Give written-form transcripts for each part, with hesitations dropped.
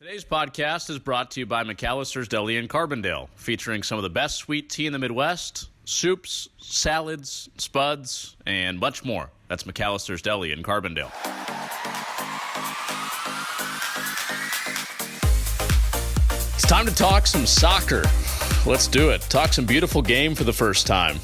Today's podcast is brought to you by McAllister's Deli in Carbondale, featuring some of the best sweet tea in the Midwest, soups, salads, spuds, and much more. That's McAllister's Deli in Carbondale. It's time to talk some soccer. Let's do it. Talk some beautiful game for the first time.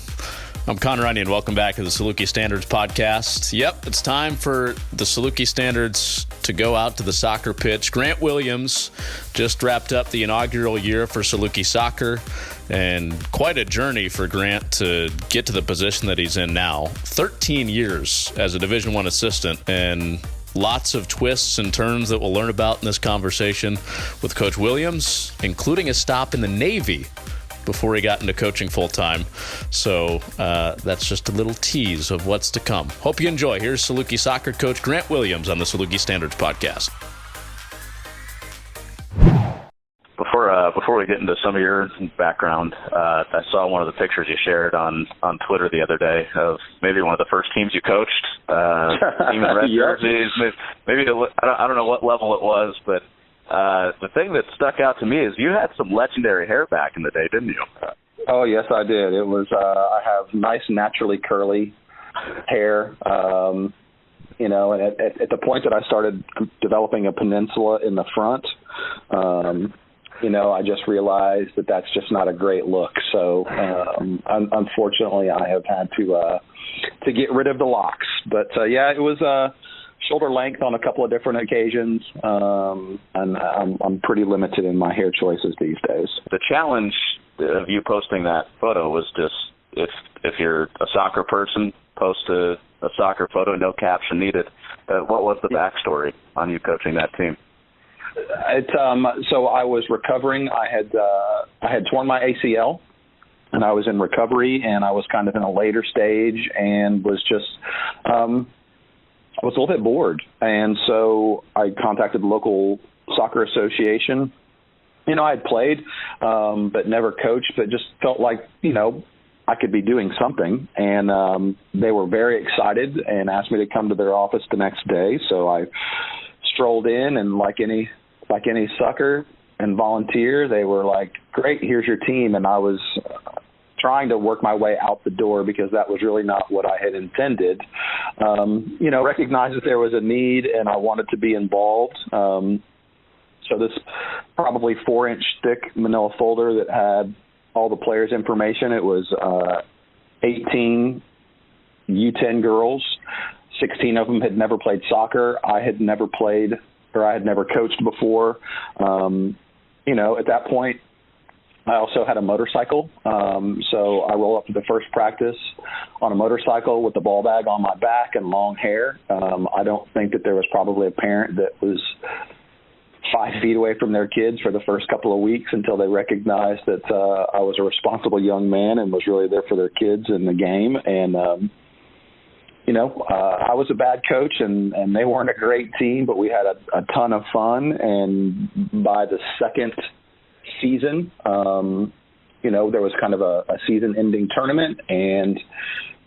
I'm Connor Onion. Welcome back to the Saluki Standards Podcast. Yep, it's time for the Saluki Standards to go out to the soccer pitch. Grant Williams just wrapped up the inaugural year for Saluki Soccer, and quite a journey for Grant to get to the position that he's in now. 13 years as a Division I assistant, and lots of twists and turns that we'll learn about in this conversation with Coach Williams, including a stop in the Navy before he got into coaching full-time. So that's just a little tease of what's to come. Hope you enjoy. Here's Saluki Soccer coach Grant Williams on the Saluki Standards Podcast. Before we get into some of your background, I saw one of the pictures you shared on Twitter the other day of maybe one of the first teams you coached, team in red jerseys. Maybe I don't know what level it was, but the thing that stuck out to me is you had some legendary hair back in the day, didn't you? Oh, yes, I did. It was I have nice, naturally curly hair. And at the point that I started developing a peninsula in the front, I just realized that that's just not a great look. So, unfortunately, I have had to get rid of the locks. But it was shoulder length on a couple of different occasions, and I'm pretty limited in my hair choices these days. The challenge of you posting that photo was just if you're a soccer person, post a soccer photo, no caption needed. What was the backstory on you coaching that team? So I was recovering. I had torn my ACL, and I was in recovery, and I was kind of in a later stage, and was just I was a little bit bored, and so I contacted the local soccer association. I had played, but never coached, but just felt like I could be doing something, and they were very excited and asked me to come to their office the next day. So I strolled in, and like any sucker and volunteer, they were like, "Great, here's your team." And I was trying to work my way out the door because that was really not what I had intended. Recognized that there was a need and I wanted to be involved. So this probably 4-inch thick manila folder that had all the players' information. It was 18 U10 girls. 16 of them had never played soccer. I had never played, or I had never coached before. At that point, I also had a motorcycle. So I roll up to the first practice on a motorcycle with the ball bag on my back and long hair. I don't think that there was probably a parent that was 5 feet away from their kids for the first couple of weeks until they recognized that I was a responsible young man and was really there for their kids in the game. And, I was a bad coach and they weren't a great team, but we had a ton of fun. And by the second season, there was kind of a season-ending tournament, and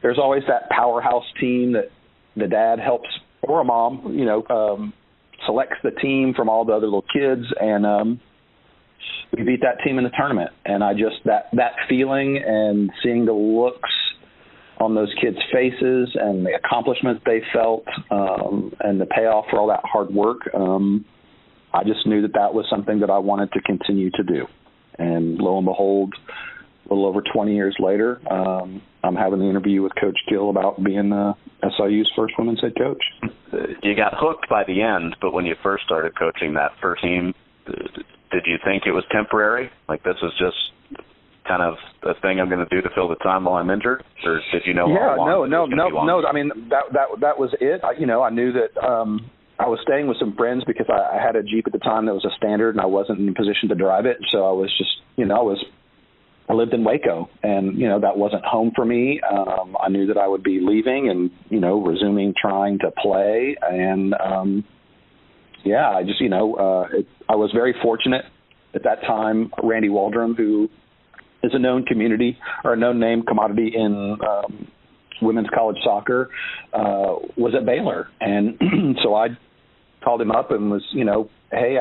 there's always that powerhouse team that the dad helps, or a mom, selects the team from all the other little kids, and we beat that team in the tournament. And I just, that feeling and seeing the looks on those kids' faces and the accomplishments they felt, and the payoff for all that hard work, I just knew that was something that I wanted to continue to do. And lo and behold, a little over 20 years later, I'm having the interview with Coach Gill about being SIU's first women's head coach. You got hooked by the end, but when you first started coaching that first team, did you think it was temporary? Like, this is just kind of a thing I'm going to do to fill the time while I'm injured? Or did you know how long? No. I mean, that was it. I knew that I was staying with some friends because I had a Jeep at the time that was a Standard, and I wasn't in a position to drive it. So I was just, I lived in Waco, and, that wasn't home for me. I knew that I would be leaving and, resuming trying to play. And, I just, I was very fortunate at that time. Randy Waldrum, who is a known name commodity in women's college soccer, was at Baylor. And so I called him up and was, hey,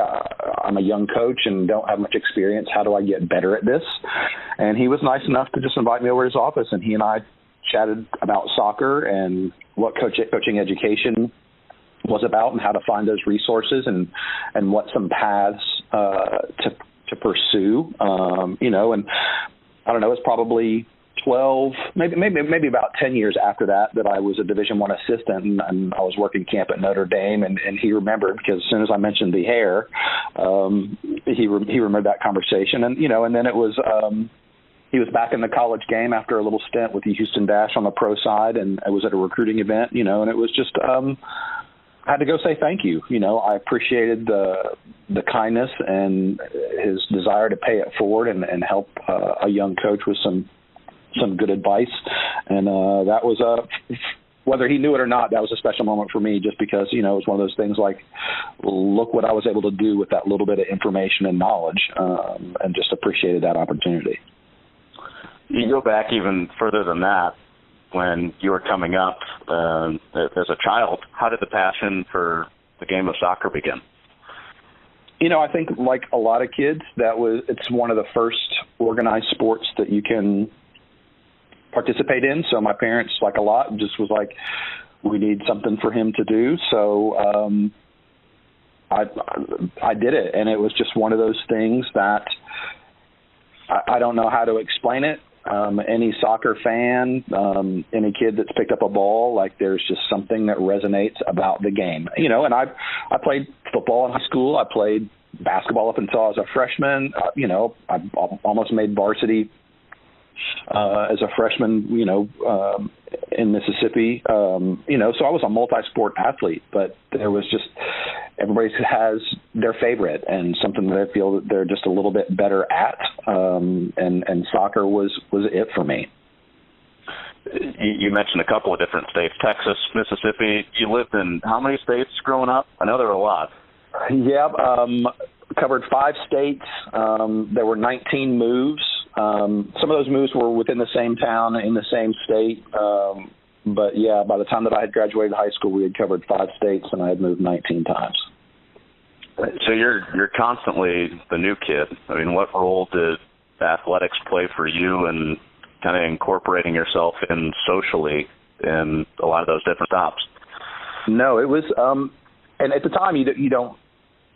I'm a young coach and don't have much experience. How do I get better at this? And he was nice enough to just invite me over to his office, and he and I chatted about soccer and what coaching education was about and how to find those resources and what some paths to pursue. And I don't know, it's probably 12, maybe about 10 years after that I was a Division I assistant, and I was working camp at Notre Dame, and he remembered, because as soon as I mentioned the hair, he remembered that conversation, and then it was he was back in the college game after a little stint with the Houston Dash on the pro side, and I was at a recruiting event, and it was just I had to go say thank you. I appreciated the kindness and his desire to pay it forward and help a young coach with some good advice. And that was whether he knew it or not, that was a special moment for me, just because, it was one of those things like, look what I was able to do with that little bit of information and knowledge, and just appreciated that opportunity. You go back even further than that. When you were coming up as a child, how did the passion for the game of soccer begin? I think like a lot of kids, it's one of the first organized sports that you can participate in. So my parents, like a lot, just was like, we need something for him to do. So I did it, and it was just one of those things that I don't know how to explain it. Any soccer fan, any kid that's picked up a ball, like there's just something that resonates about the game, and I played football in high school. I played basketball up until I was a freshman. I almost made varsity as a freshman, in Mississippi, so I was a multi-sport athlete, but there was just, everybody has their favorite and something that I feel that they're just a little bit better at. And soccer was it for me. You mentioned a couple of different states, Texas, Mississippi. You lived in how many states growing up? I know there were a lot. Yeah. Covered 5 states. There were 19 moves. Some of those moves were within the same town, in the same state. But yeah, by the time that I had graduated high school, we had covered 5 states, and I had moved 19 times. So you're constantly the new kid. I mean, what role did athletics play for you in kind of incorporating yourself in socially in a lot of those different stops? No, it was, and at the time you don't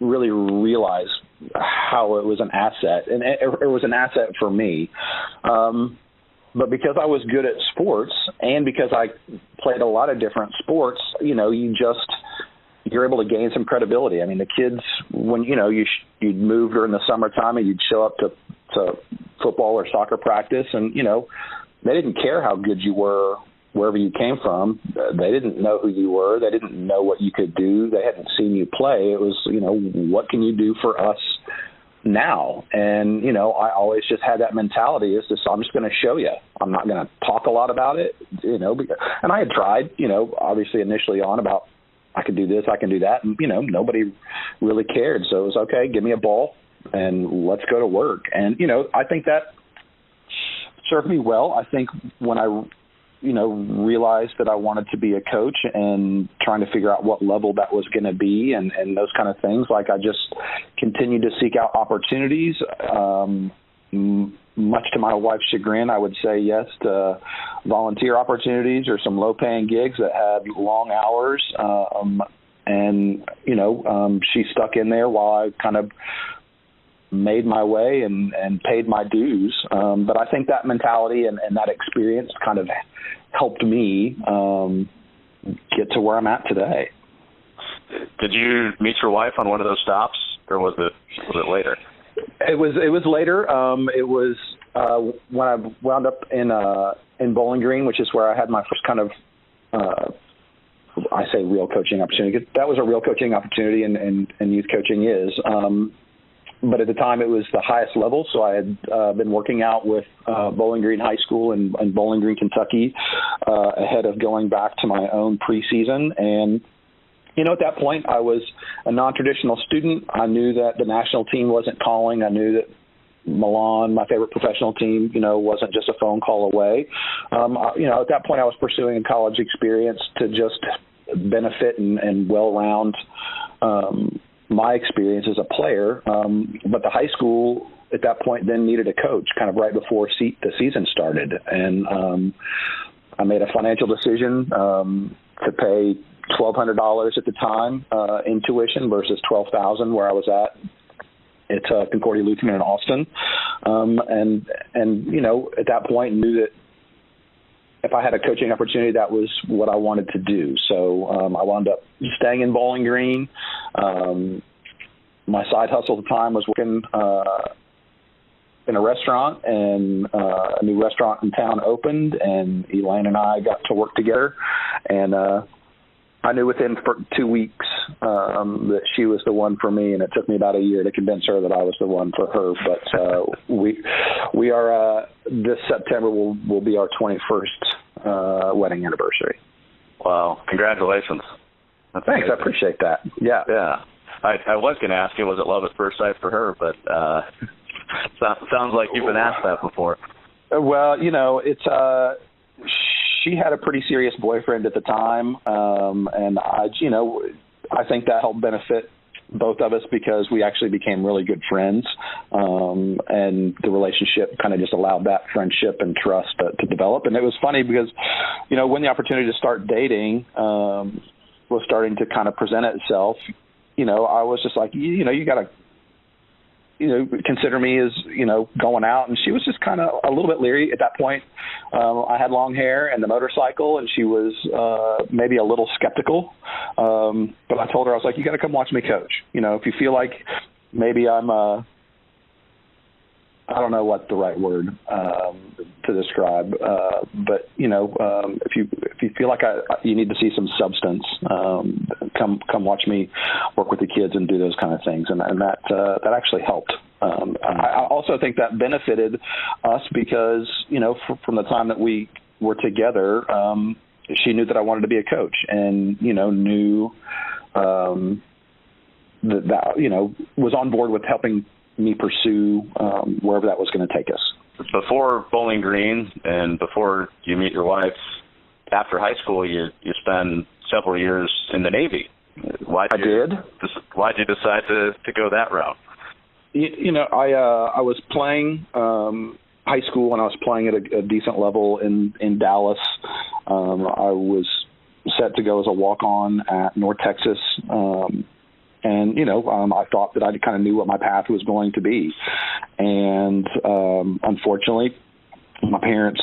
really realize how it was an asset, and it was an asset for me. But because I was good at sports, and because I played a lot of different sports, you're able to gain some credibility. I mean, the kids, when you'd move during the summertime and you'd show up to football or soccer practice, and they didn't care how good you were wherever you came from. They didn't know who you were. They didn't know what you could do. They hadn't seen you play. It was, what can you do for us now? And, I always just had that mentality, is just, I'm just going to show you. I'm not going to talk a lot about it, and I had tried, obviously initially on about, I can do this, I can do that. And, nobody really cared. So it was, okay, give me a ball and let's go to work. And, I think that served me well. I think when I, realized that I wanted to be a coach and trying to figure out what level that was going to be and those kind of things, like I just continued to seek out opportunities. Much to my wife's chagrin, I would say yes to volunteer opportunities or some low-paying gigs that had long hours. She stuck in there while I kind of made my way and paid my dues. But I think that mentality and that experience kind of helped me get to where I'm at today. Did you meet your wife on one of those stops, or was it later? It was later. It was when I wound up in Bowling Green, which is where I had my first kind of I say real coaching opportunity. That was a real coaching opportunity, and youth coaching is. But at the time, it was the highest level. So I had been working out with Bowling Green High School in Bowling Green, Kentucky, ahead of going back to my own preseason. And at that point, I was a non-traditional student. I knew that the national team wasn't calling. I knew that Milan, my favorite professional team, wasn't just a phone call away. At that point, I was pursuing a college experience to just benefit and well-round my experience as a player. But the high school at that point then needed a coach kind of right before the season started. And I made a financial decision to pay $1,200 at the time in tuition versus $12,000 where I was at Concordia Lutheran in Austin. And at that point knew that if I had a coaching opportunity, that was what I wanted to do. So I wound up staying in Bowling Green. My side hustle at the time was working in a restaurant, and a new restaurant in town opened, and Elaine and I got to work together. And I knew within 2 weeks that she was the one for me, and it took me about a year to convince her that I was the one for her. But we are this September will be our 21st wedding anniversary. Wow! Congratulations. Thanks, amazing. I appreciate that. Yeah. I was going to ask you, was it love at first sight for her? But sounds like you've been asked that before. Well, it's she had a pretty serious boyfriend at the time, and I think that helped benefit both of us because we actually became really good friends, and the relationship kind of just allowed that friendship and trust to develop. And it was funny because, when the opportunity to start dating was starting to kind of present itself, I was just like, you got to, consider me as, going out. And she was just kind of a little bit leery at that point. I had long hair and the motorcycle, and she was maybe a little skeptical. But I told her, I was like, you got to come watch me coach. If you feel like maybe I'm I don't know what the right word to describe, but if you feel like you need to see some substance, come watch me work with the kids and do those kind of things, and that actually helped. I also think that benefited us because from the time that we were together, she knew that I wanted to be a coach, and knew that was on board with helping me pursue wherever that was going to take us. Before Bowling Green and before you meet your wife, after high school, you spend several years in the Navy. Why'd you decide to go that route? I was playing high school, and I was playing at a decent level in Dallas. I was set to go as a walk-on at North Texas. And, I thought that I kind of knew what my path was going to be. And unfortunately, my parents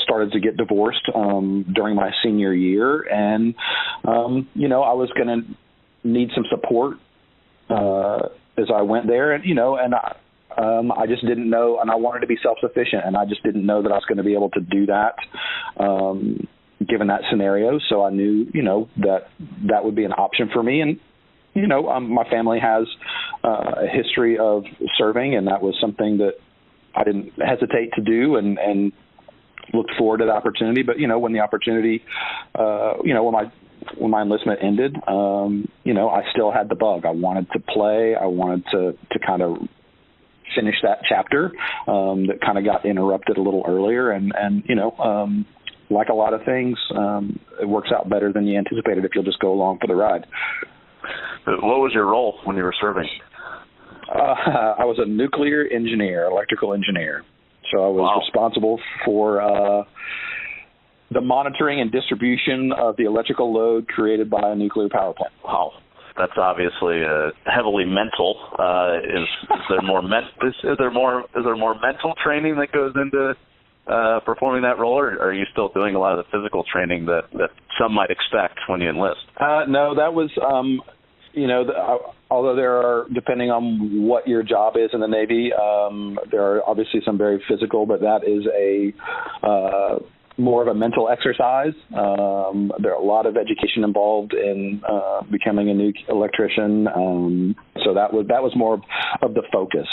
started to get divorced during my senior year. And, I was going to need some support as I went there. And, I just didn't know, and I wanted to be self-sufficient, and I just didn't know that I was going to be able to do that given that scenario. So I knew, that would be an option for me. And, my family has a history of serving, and that was something that I didn't hesitate to do and looked forward to the opportunity. But, when the opportunity, when my enlistment ended, I still had the bug. I wanted to play. I wanted to kind of finish that chapter that kind of got interrupted a little earlier. And like a lot of things, it works out better than you anticipated if you'll just go along for the ride. What was your role when you were serving? I was a nuclear engineer, electrical engineer. So I was responsible for the monitoring and distribution of the electrical load created by a nuclear power plant. Wow. That's obviously heavily mental. Is there more mental training that goes into performing that role, or are you still doing a lot of the physical training that some might expect when you enlist? No, that was, although there are, depending on what your job is in the Navy, there are obviously some very physical, but that is more of a mental exercise. There are a lot of education involved in becoming a nuke electrician. So that was more of the focus.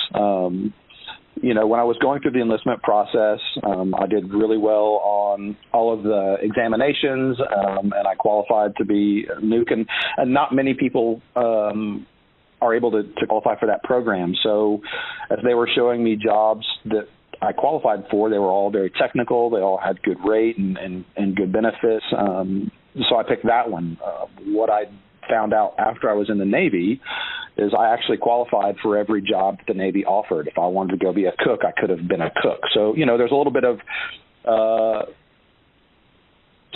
When I was going through the enlistment process, I did really well on all of the examinations, and I qualified to be a nuke. And not many people are able to qualify for that program. So as they were showing me jobs that I qualified for, they were all very technical. They all had good rate and good benefits. So I picked that one. What I found out after I was in the Navy is I actually qualified for every job that the Navy offered. If I wanted to go be a cook, I could have been a cook. So, there's a little bit of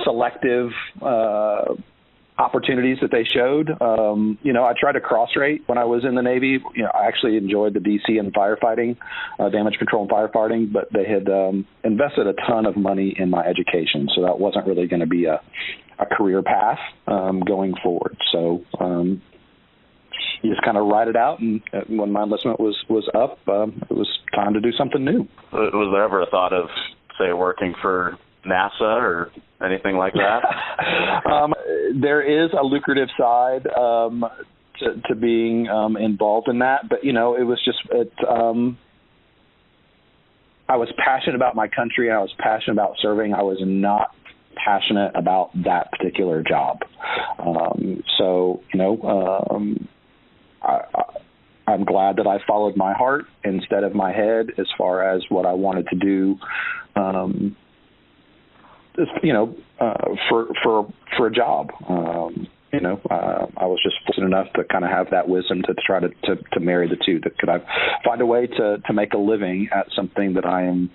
selective opportunities that they showed. I tried to cross-rate when I was in the Navy. I actually enjoyed the DC and firefighting, damage control and firefighting, but they had invested a ton of money in my education, so that wasn't really going to be a career path going forward. So you just kind of ride it out, and when my enlistment was up, it was time to do something new. Was there ever a thought of, say, working for NASA or anything like that? There is a lucrative side to being involved in that, but it was just I was passionate about my country, and I was passionate about serving. I was not passionate about that particular job. I'm glad that I followed my heart instead of my head as far as what I wanted to do. For a job. I was just fortunate enough to kind of have that wisdom to try to marry the two. That could I find a way to make a living at something that I am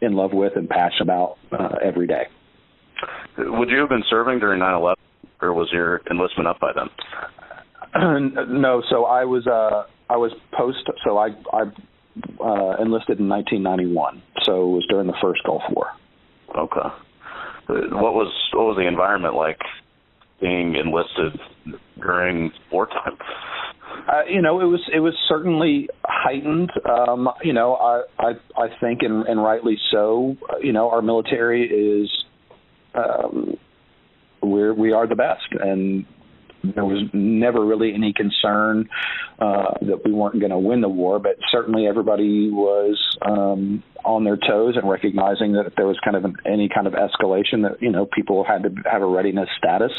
in love with and passionate about every day. Would you have been serving during 9/11, or was your enlistment up by then? No, so I was post. So I enlisted in 1991. So it was during the first Gulf War. Okay. What was the environment like being enlisted during wartime? It was certainly heightened. I think, and rightly so. Our military is we are the best, and there was never really any concern that we weren't going to win the war, but certainly everybody was on their toes and recognizing that if there was kind of any kind of escalation, that people had to have a readiness status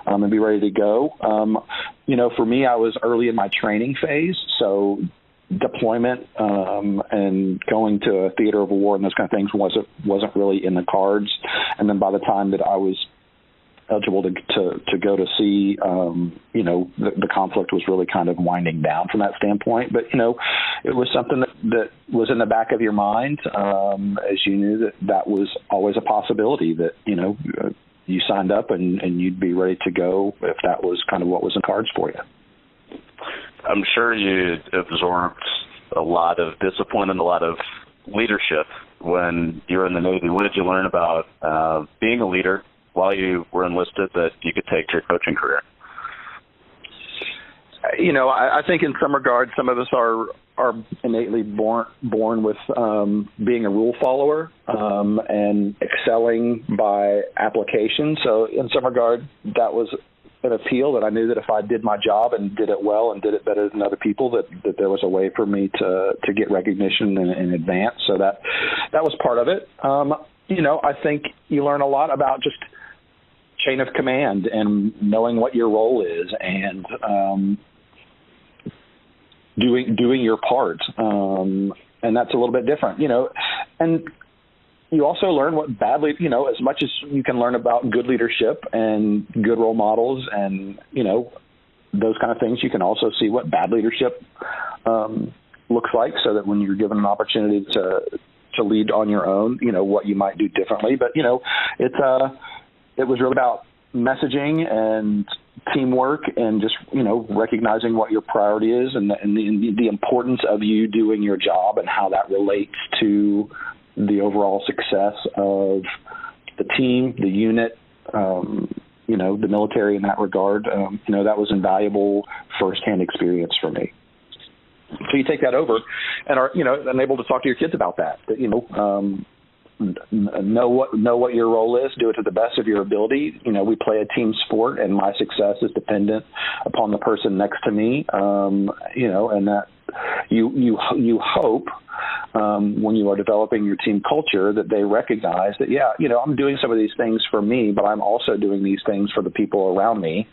and be ready to go. For me, I was early in my training phase, so deployment and going to a theater of war and those kind of things wasn't really in the cards. And then by the time that I was eligible to go to see, the conflict was really kind of winding down from that standpoint. But, it was something that was in the back of your mind, as you knew that was always a possibility that, you signed up and you'd be ready to go if that was kind of what was in cards for you. I'm sure you absorbed a lot of discipline and a lot of leadership when you were in the Navy. What did you learn about being a leader while you were enlisted that you could take to your coaching career? I think in some regards, some of us are innately born with being a rule follower and excelling by application. So in some regard, that was an appeal that I knew that if I did my job and did it well and did it better than other people, that there was a way for me to get recognition in advance. So that was part of it. I think you learn a lot about just chain of command and knowing what your role is and doing your part. And that's a little bit different, and you also learn what badly, as much as you can learn about good leadership and good role models and, those kind of things, you can also see what bad leadership looks like, so that when you're given an opportunity to lead on your own, what you might do differently. But, it was really about messaging and teamwork and just, recognizing what your priority is and the importance of you doing your job and how that relates to the overall success of the team, the unit, the military in that regard. That was invaluable firsthand experience for me. So you take that over and are, and able to talk to your kids about that, know what your role is, do it to the best of your ability. We play a team sport, and my success is dependent upon the person next to me. And that you hope when you are developing your team culture that they recognize that, I'm doing some of these things for me, but I'm also doing these things for the people around me,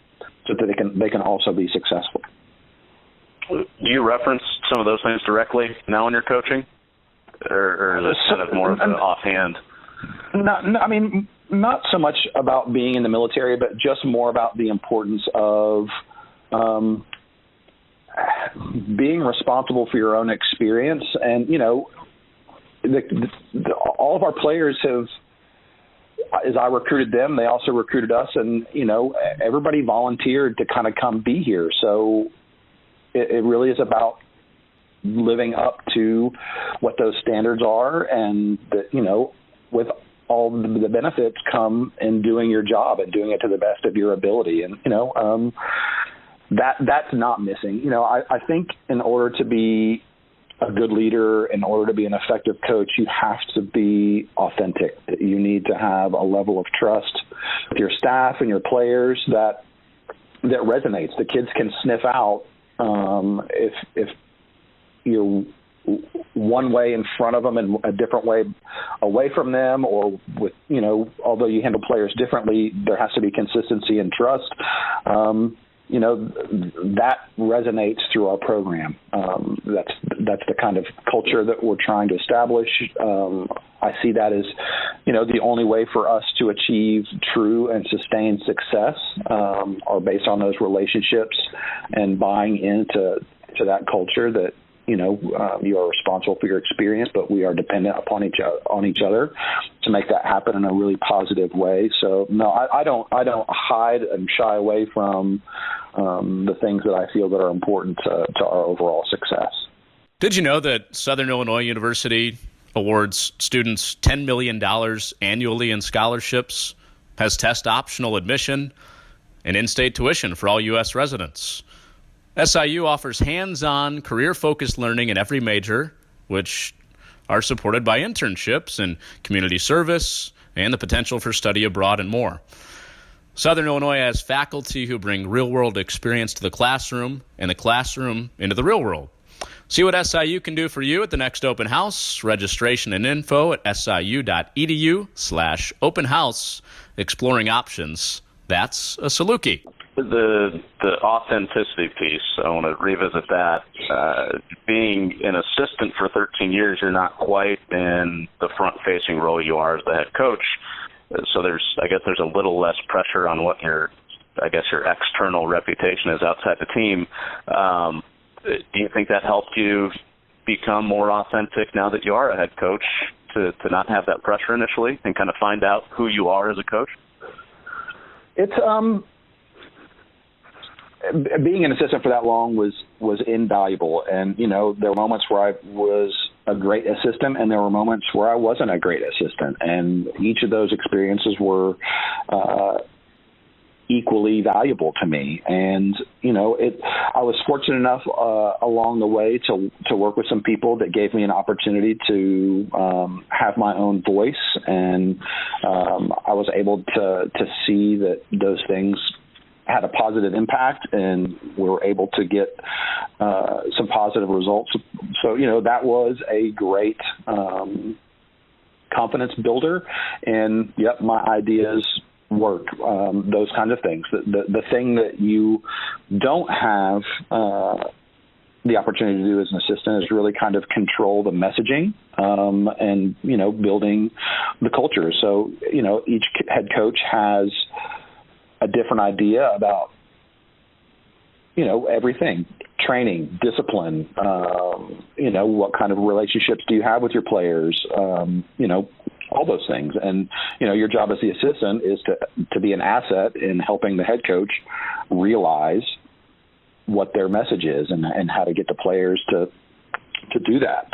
so that they can also be successful. Do you reference some of those things directly now in your coaching? Or is it kind of more of an offhand? No, I mean, not so much about being in the military, but just more about the importance of being responsible for your own experience. And, all of our players have, as I recruited them, they also recruited us. And, everybody volunteered to kind of come be here. So it really is about living up to what those standards are, and that, with all the benefits come in doing your job and doing it to the best of your ability. And, that's not missing. I think in order to be a good leader, in order to be an effective coach, you have to be authentic. You need to have a level of trust with your staff and your players that resonates. The kids can sniff out if you're one way in front of them and a different way away from them, or with, although you handle players differently, there has to be consistency and trust. That resonates through our program. That's the kind of culture that we're trying to establish. I see that as, the only way for us to achieve true and sustained success are based on those relationships and buying into that culture that, you are responsible for your experience, but we are dependent upon each other to make that happen in a really positive way. So no, I don't hide and shy away from the things that I feel that are important to our overall success. Did you know that Southern Illinois University awards students $10 million annually in scholarships, has test optional admission, and in-state tuition for all U.S. residents? SIU offers hands-on, career-focused learning in every major, which are supported by internships and community service and the potential for study abroad and more. Southern Illinois has faculty who bring real-world experience to the classroom and the classroom into the real world. See what SIU can do for you at the next open house. Registration and info at siu.edu/open house. Exploring options. That's a Saluki. The authenticity piece, I want to revisit that. Being an assistant for 13 years, you're not quite in the front-facing role you are as the head coach. So there's a little less pressure on what your external reputation is outside the team. Do you think that helped you become more authentic now that you are a head coach, to not have that pressure initially and kind of find out who you are as a coach? It's being an assistant for that long was invaluable. And, there were moments where I was a great assistant and there were moments where I wasn't a great assistant. And each of those experiences were equally valuable to me. And, I was fortunate enough along the way to work with some people that gave me an opportunity to have my own voice. And I was able to see that those things had a positive impact, and we were able to get some positive results. So, that was a great confidence builder. And, yep, my ideas work, those kinds of things. The thing that you don't have the opportunity to do as an assistant is really kind of control the messaging and, building the culture. So, each head coach has a different idea about, everything, training, discipline, what kind of relationships do you have with your players, all those things. And, your job as the assistant is to be an asset in helping the head coach realize what their message is and how to get the players to do that.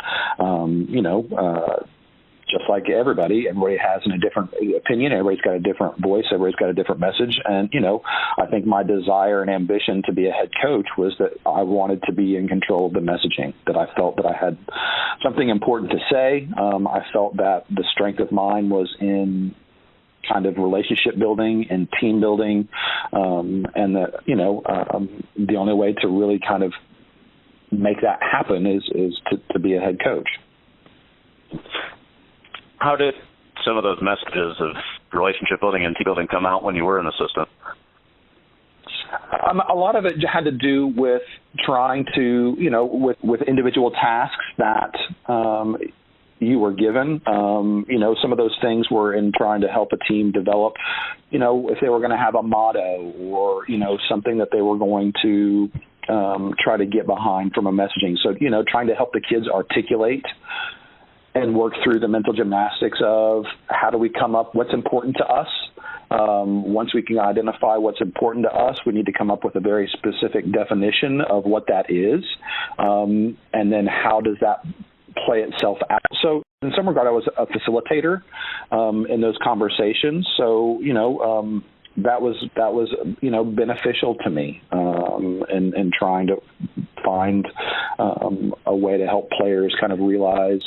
Just like everybody has a different opinion. Everybody's got a different voice. Everybody's got a different message. And, I think my desire and ambition to be a head coach was that I wanted to be in control of the messaging, that I felt that I had something important to say. I felt that the strength of mine was in kind of relationship building and team building. And that, the only way to really kind of make that happen is to be a head coach. How did some of those messages of relationship building and team building come out when you were an assistant? A lot of it had to do with trying to, with individual tasks that, you were given. Some of those things were in trying to help a team develop, if they were going to have a motto or, something that they were going to try to get behind from a messaging. So, trying to help the kids articulate and work through the mental gymnastics of how do we come up, what's important to us. Once we can identify what's important to us, we need to come up with a very specific definition of what that is. And then how does that play itself out? So in some regard, I was a facilitator in those conversations. So, that was beneficial to me in trying to find a way to help players kind of realize,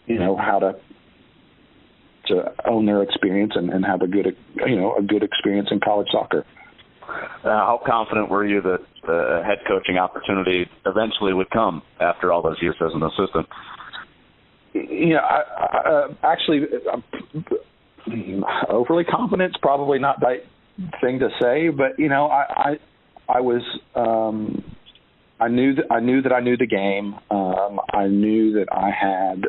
how to own their experience and have a good experience in college soccer. How confident were you that the head coaching opportunity eventually would come after all those years as an assistant? Overly confident is probably not the right thing to say, but I was I knew that I knew the game. I knew that I had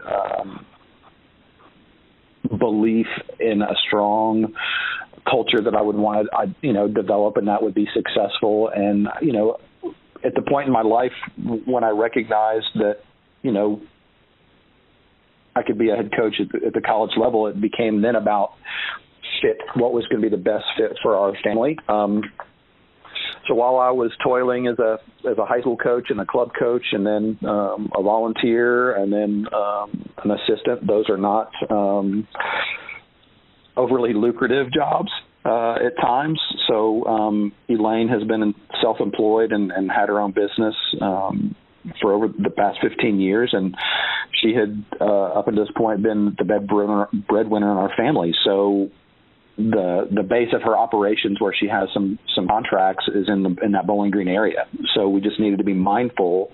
belief in a strong culture that I would want to, develop, and that would be successful. And, at the point in my life when I recognized that, I could be a head coach at the college level, it became then about fit, what was going to be the best fit for our family. So while I was toiling as a high school coach and a club coach, and then a volunteer, and then an assistant, those are not overly lucrative jobs at times. So Elaine has been self-employed and had her own business for over the past 15 years, and she had up until this point been the breadwinner in our family. So the base of her operations, where she has some contracts, is in that Bowling Green area. So we just needed to be mindful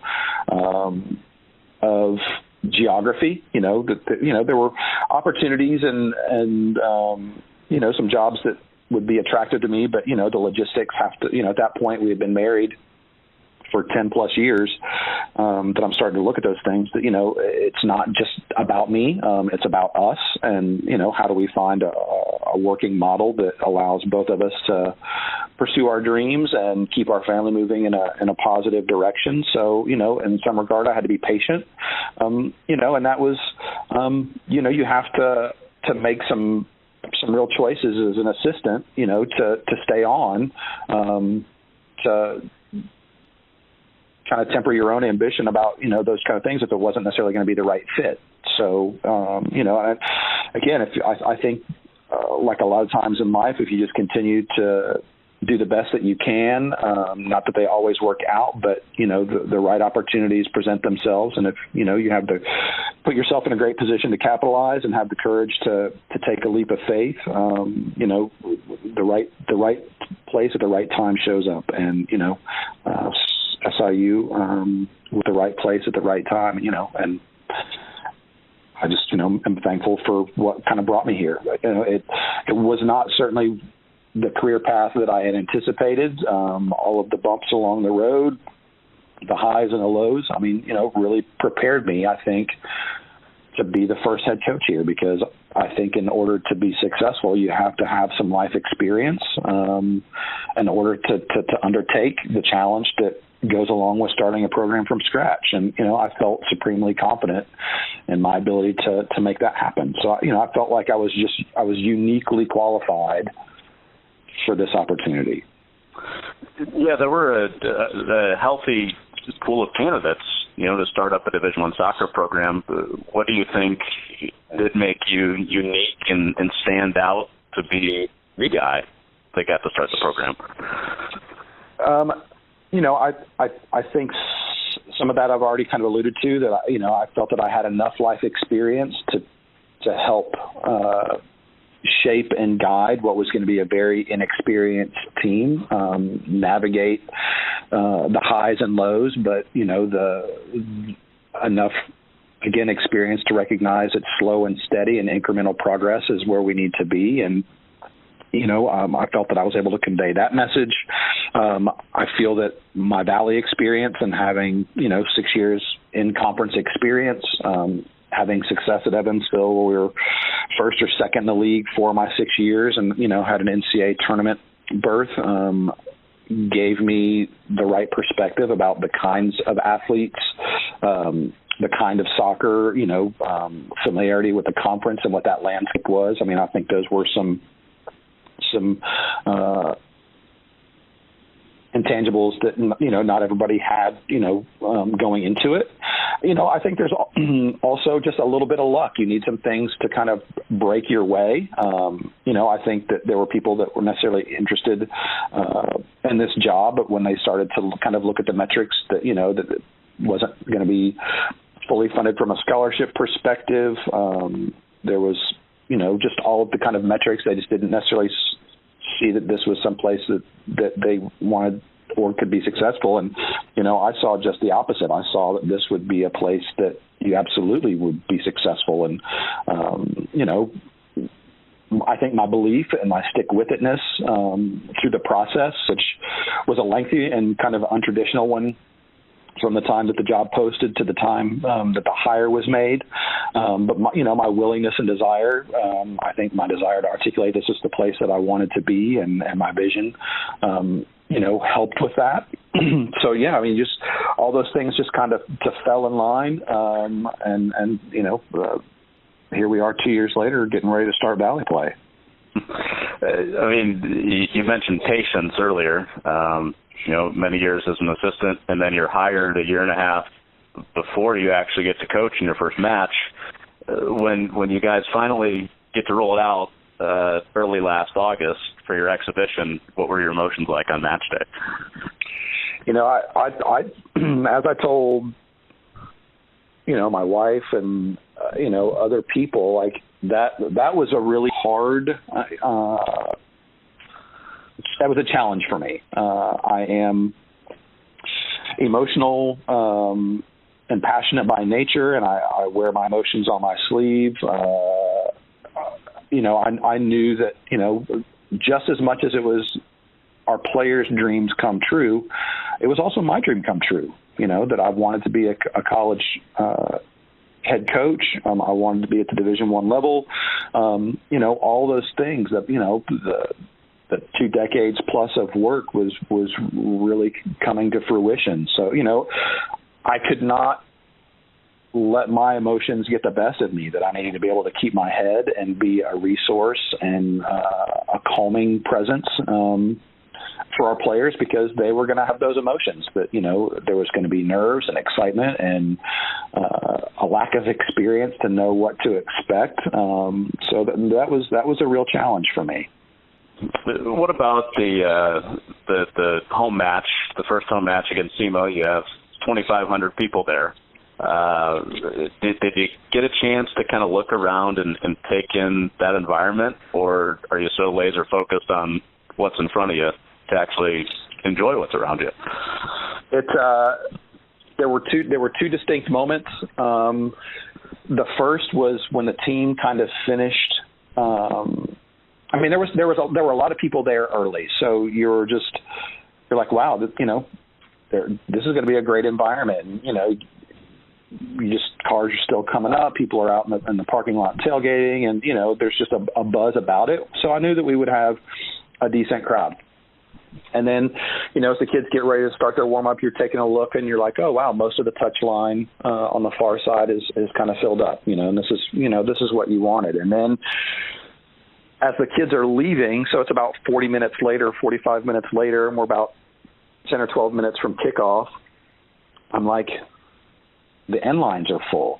of geography. There were opportunities and some jobs that would be attractive to me, but the logistics have to. At that point, we had been married for 10 plus years, that I'm starting to look at those things that, it's not just about me. It's about us. And, how do we find a working model that allows both of us to pursue our dreams and keep our family moving in a positive direction. So, in some regard, I had to be patient, and that was, you have to make some real choices as an assistant, to stay on, to kind of temper your own ambition about, those kind of things if it wasn't necessarily going to be the right fit. So, again, I think like a lot of times in life, if you just continue to do the best that you can, not that they always work out, but, the right opportunities present themselves. And if, you have to put yourself in a great position to capitalize and have the courage to take a leap of faith, the right place at the right time shows up. And, SIU with the right place at the right time, and I just, am thankful for what kind of brought me here. It was not certainly the career path that I had anticipated. All of the bumps along the road, the highs and the lows, really prepared me, I think, to be the first head coach here, because I think in order to be successful, you have to have some life experience in order to undertake the challenge that goes along with starting a program from scratch. And, I felt supremely confident in my ability to make that happen. So, I felt like I was uniquely qualified for this opportunity. Yeah, there were a healthy pool of candidates, to start up a Division I soccer program. What do you think did make you unique and stand out to be the guy that got to start the program? I think some of that I've already kind of alluded to, that, I felt that I had enough life experience to help shape and guide what was going to be a very inexperienced team, navigate the highs and lows, but, enough, again, experience to recognize it's slow and steady and incremental progress is where we need to be. And, I felt that I was able to convey that message. I feel that my Valley experience and having, 6 years in conference experience, having success at Evansville, where we were first or second in the league 4 of my 6 years, and had an NCAA tournament berth, gave me the right perspective about the kinds of athletes, the kind of soccer, familiarity with the conference and what that landscape was. I mean, I think those were some intangibles that, not everybody had, going into it. I think there's also just a little bit of luck. You need some things to kind of break your way. I think that there were people that were necessarily interested in this job, but when they started to kind of look at the metrics that, that it wasn't going to be fully funded from a scholarship perspective, there was, just all of the kind of metrics. They just didn't necessarily see that this was some place that they wanted or could be successful. And, I saw just the opposite. I saw that this would be a place that you absolutely would be successful. And, I think my belief and my stick-with-itness through the process, which was a lengthy and kind of untraditional one, from the time that the job posted to the time that the hire was made. But my willingness and desire, I think my desire to articulate this is the place that I wanted to be, and my vision, helped with that. So, yeah, I mean, just all those things just kind of just fell in line. Here we are 2 years later getting ready to start Valley play. I mean, you mentioned patience earlier. Many years as an assistant, and then you're hired a year and a half before you actually get to coach in your first match. When you guys finally get to roll it out early last August for your exhibition, what were your emotions like on match day? I as I told, my wife and, other people, like that was a really hard, that was a challenge for me. I am emotional and passionate by nature, and I wear my emotions on my sleeve. I knew that, just as much as it was our players' dreams come true, it was also my dream come true, that I wanted to be a college head coach. I wanted to be at the Division I level. All those things that, the 2 decades plus of work was really coming to fruition. So, I could not let my emotions get the best of me, that I needed to be able to keep my head and be a resource and a calming presence for our players, because they were going to have those emotions that, there was going to be nerves and excitement and a lack of experience to know what to expect. So that was a real challenge for me. What about the home match, the first home match against SEMO? You have 2,500 people there. Did you get a chance to kind of look around and take in that environment, or are you so laser focused on what's in front of you to actually enjoy what's around you? There were two distinct moments. The first was when the team kind of finished. There were a lot of people there early, so you're like, wow, this is going to be a great environment. And, cars are still coming up. People are out in the parking lot tailgating, and there's just a buzz about it. So I knew that we would have a decent crowd. And then, as the kids get ready to start their warm up, you're taking a look and you're like, oh wow, most of the touch line on the far side is kind of filled up. And this is what you wanted. And then, as the kids are leaving, so it's about 40 minutes later, 45 minutes later, and we're about 10 or 12 minutes from kickoff, I'm like, the end lines are full.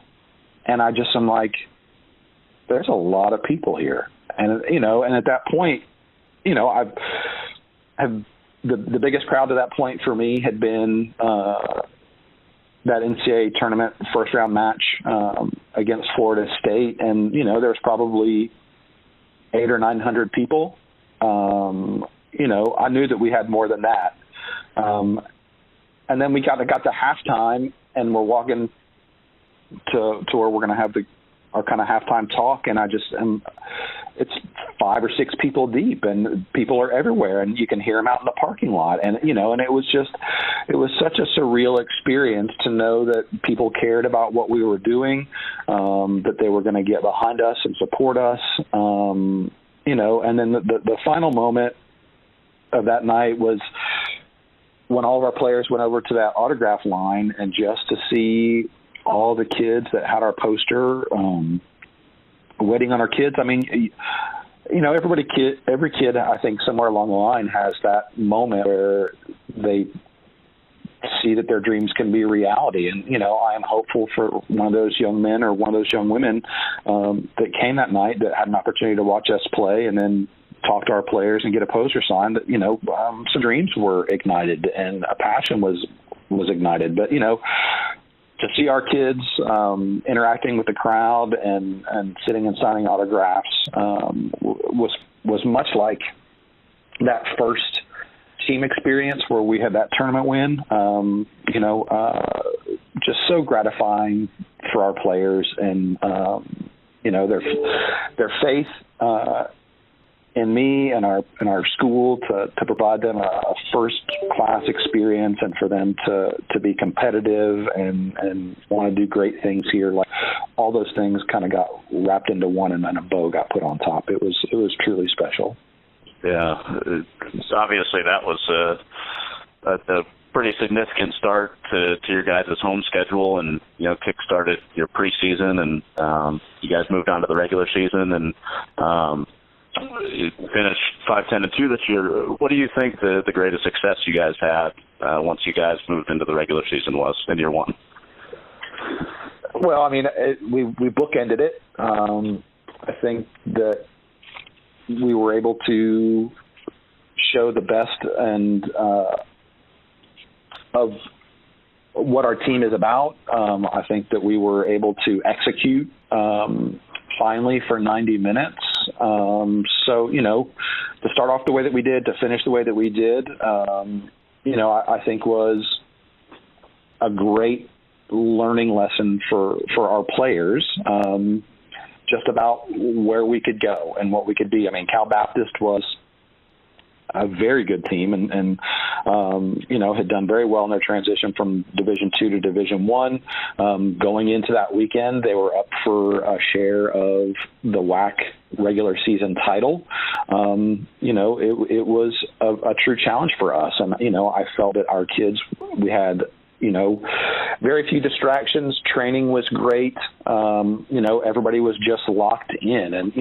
And I'm like, there's a lot of people here. And, and at that point, the biggest crowd to that point for me had been that NCAA tournament first round match against Florida State. And, there was probably 800 or 900 people. I knew that we had more than that. And then we got to halftime, and we're walking to where we're going to have kind of halftime talk, and it's 5 or 6 people deep, and people are everywhere, and you can hear them out in the parking lot, and and it was such a surreal experience to know that people cared about what we were doing, that they were going to get behind us and support us, and then the final moment of that night was when all of our players went over to that autograph line, and just to see all the kids that had our poster waiting on our kids. I mean, every kid, I think somewhere along the line has that moment where they see that their dreams can be reality. And, I am hopeful for one of those young men or one of those young women that came that night that had an opportunity to watch us play and then talk to our players and get a poster signed, that, some dreams were ignited and a passion was ignited. But, to see our kids interacting with the crowd and sitting and signing autographs was much like that first team experience where we had that tournament win. Just so gratifying for our players, and their faith in me and our school to provide them a first class experience, and for them to be competitive and want to do great things here. Like, all those things kind of got wrapped into one, and then a bow got put on top. It was truly special. Yeah, obviously that was a pretty significant start to your guys' home schedule, and kick-started your preseason, and you guys moved on to the regular season, and you finished 5-10-2 this year. What do you think the greatest success you guys had once you guys moved into the regular season was in year one? Well, I mean, we bookended it. I think that we were able to show the best and of what our team is about. I think that we were able to execute finally for 90 minutes. So, to start off the way that we did, to finish the way that we did, I think was a great learning lesson for our players, just about where we could go and what we could be. I mean, Cal Baptist was a very good team, and had done very well in their transition from Division II to Division I. Going into that weekend, they were up for a share of the WAC regular season title. It was a true challenge for us, and I felt that our kids, we had very few distractions. Training was great. Everybody was just locked in, and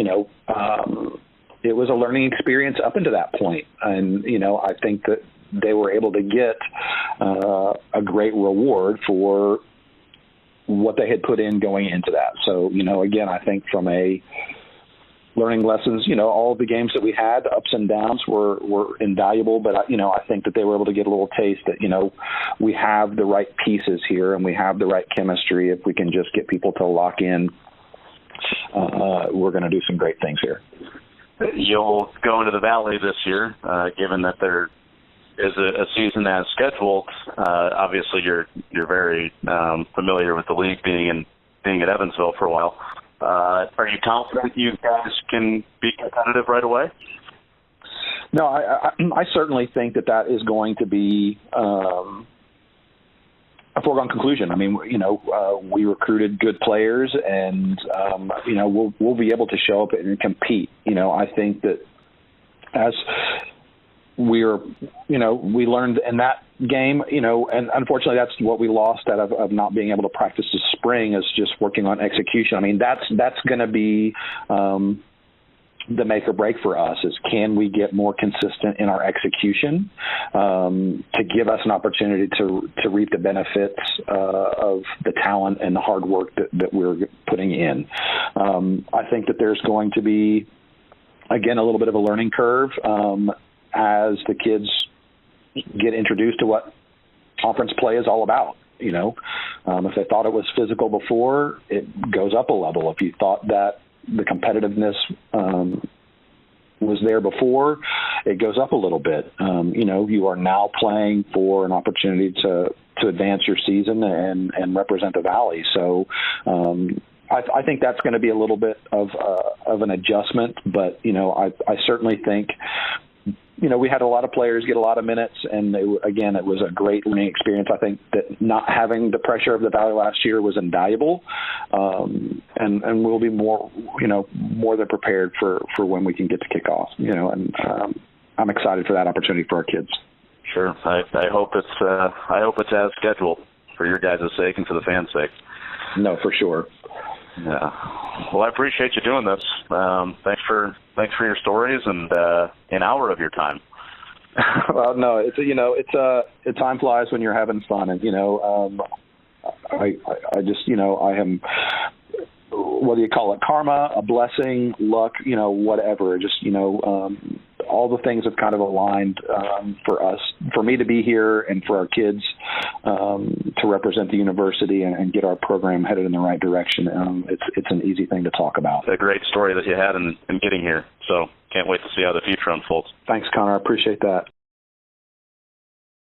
it was a learning experience up until that point. And, I think that they were able to get a great reward for what they had put in going into that. So, again, I think from a learning lessons, all the games that we had, the ups and downs were invaluable. But, I think that they were able to get a little taste that, we have the right pieces here and we have the right chemistry. If we can just get people to lock in, we're going to do some great things here. You'll go into the Valley this year, given that there is a season as scheduled. Obviously, you're very familiar with the league, being at Evansville for a while. Are you confident you guys can be competitive right away? No, I certainly think that is going to be a foregone conclusion. I mean, we recruited good players, and we'll be able to show up and compete. I think that as we learned in that game, and unfortunately that's what we lost out of not being able to practice this spring, is just working on execution. I mean, that's going to be the make or break for us, is can we get more consistent in our execution to give us an opportunity to reap the benefits of the talent and the hard work that we're putting in. I think that there's going to be, again, a little bit of a learning curve as the kids get introduced to what conference play is all about. If they thought it was physical before, it goes up a level. If you thought that the competitiveness was there before, it goes up a little bit. You are now playing for an opportunity to advance your season and represent the Valley. So I think that's going to be a little bit of an adjustment, but I certainly think we had a lot of players get a lot of minutes, and it was a great learning experience. I think that not having the pressure of the Valley last year was invaluable, and we'll be more than prepared for when we can get to kick off. And I'm excited for that opportunity for our kids. Sure, I hope it's as scheduled for your guys' sake and for the fans' sake. No, for sure. Yeah. Well, I appreciate you doing this. Thanks for your stories and an hour of your time. Well, no, it's time flies when you're having fun, and I am, what do you call it? Karma, a blessing, luck, whatever. Just all the things have kind of aligned for me to be here, and for our kids to represent the university and get our program headed in the right direction. It's an easy thing to talk about. It's a great story that you had in getting here, so can't wait to see how the future unfolds. Thanks, Connor. I appreciate that.